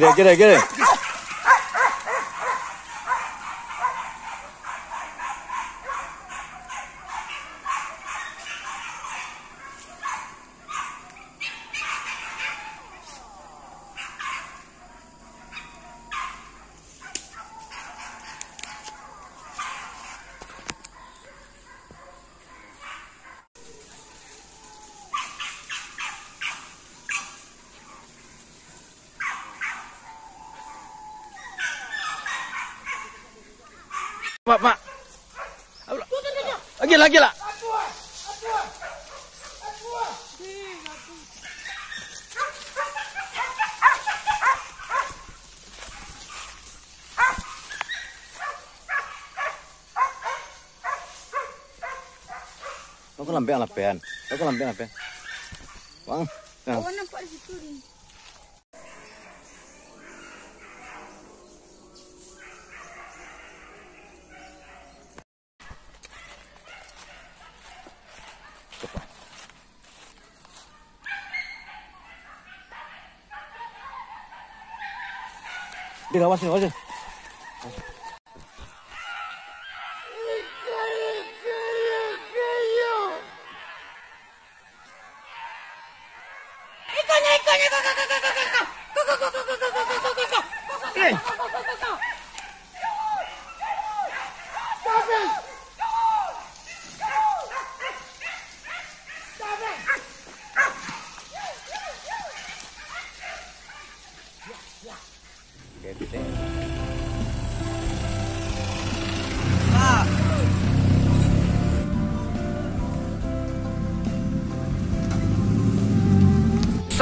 Kira. Pak. Lagi lah. Kau lampian. Bang. Oh, nampak di situ ni. Dia awas ni.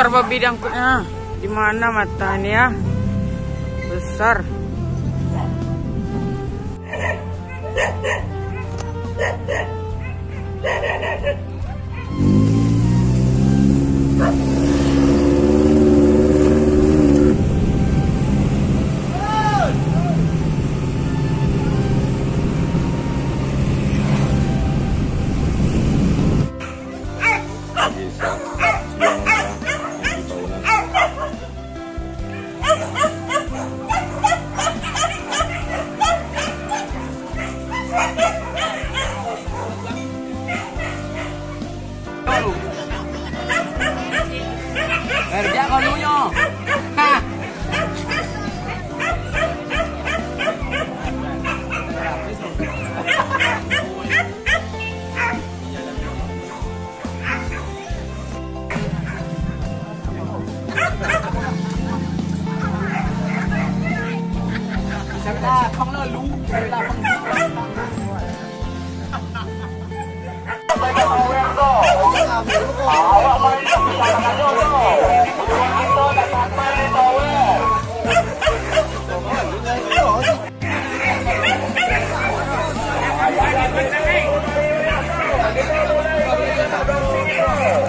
Besar babi diangkutnya. Di mana mata ini ya? Besar. Kerja kau dulunya. Ha. Sampai không lo lú, là không.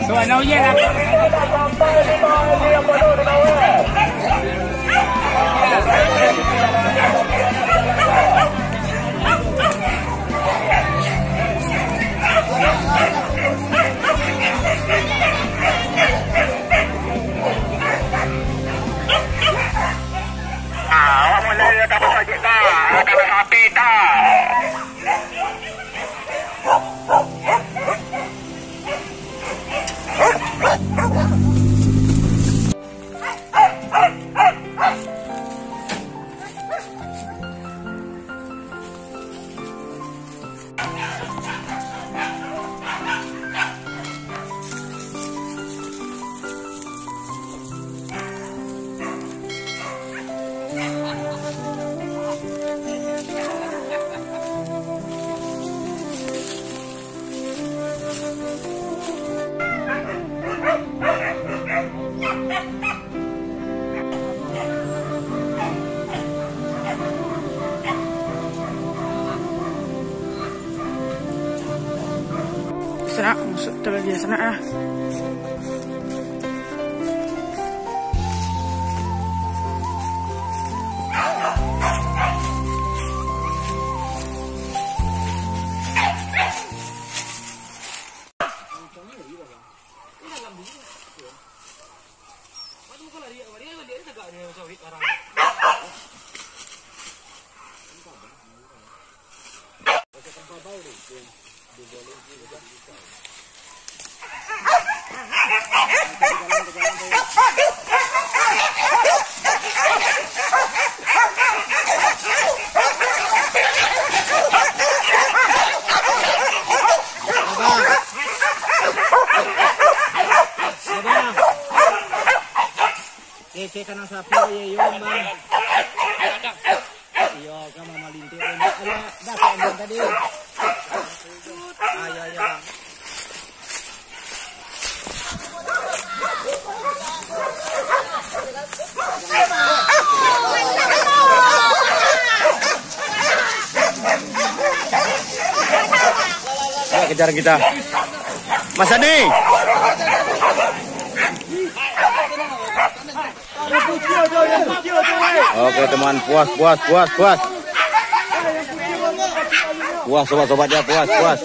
Rồi nấu dê là sana, masuk lagi sana ah. Dia Keke kanang sapi ya yung bang. Iyo ka mamalinti rin. Ala, dapat ang tadi. Ayo ya bang. Ayo kejar kita. Mas Adi. Oke teman, puas. Puas sobat-sobat ya, puas.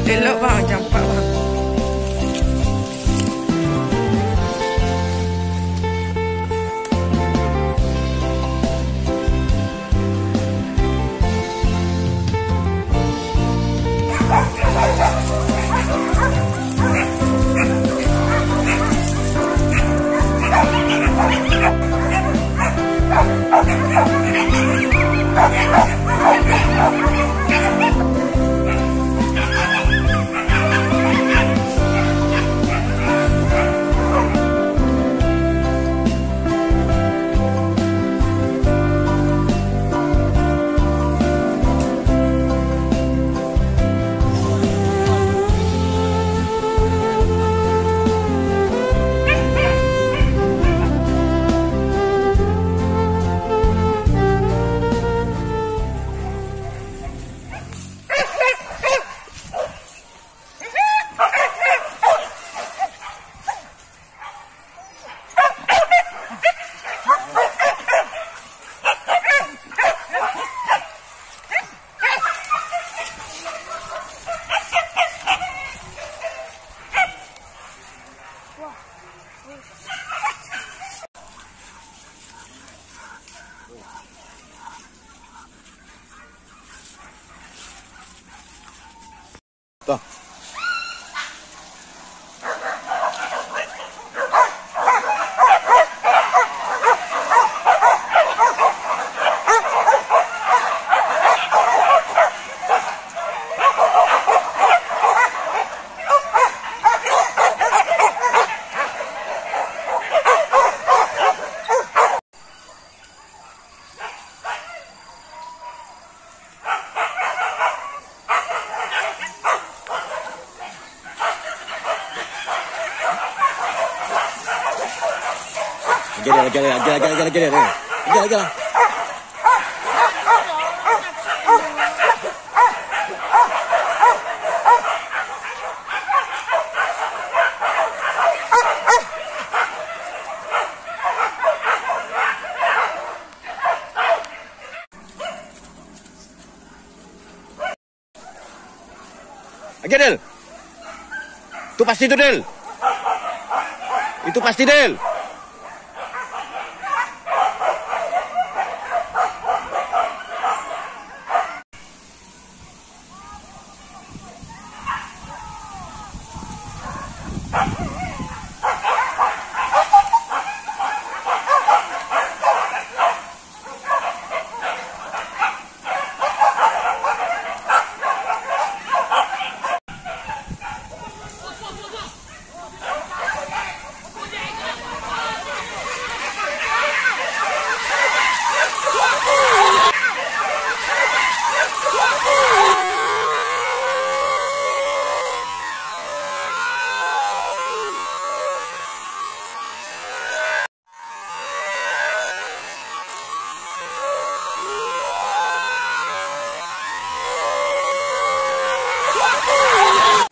Elok bang, campak bang. Tuh. Ajar. Ajar, Del. Itu pasti itu, Del. Itu pasti, Del.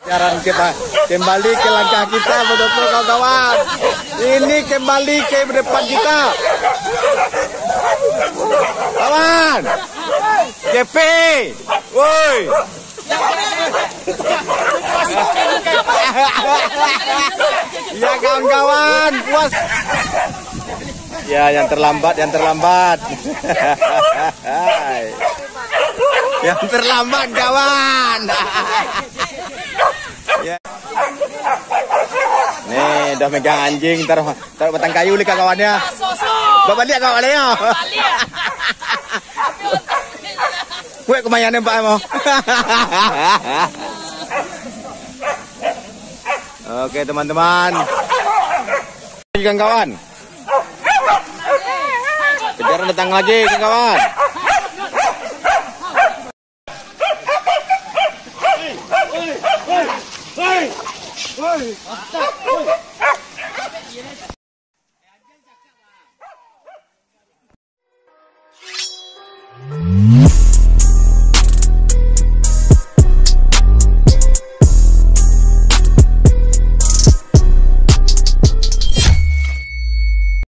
Jalan kita kembali ke langkah kita, betul-betul kawan-kawan. Ini kembali ke depan kita. Kawan. GP. Woi. Ya kawan-kawan, puas. Ya yang terlambat. Yang terlambat kawan. Ya. Nih, dah megang anjing, taruh batang kayu li kawannya. Balik kawannya. Kue kemayannya Pak Emo. Oke teman-teman. Kawan. Kejaran datang lagi kawan. Hey!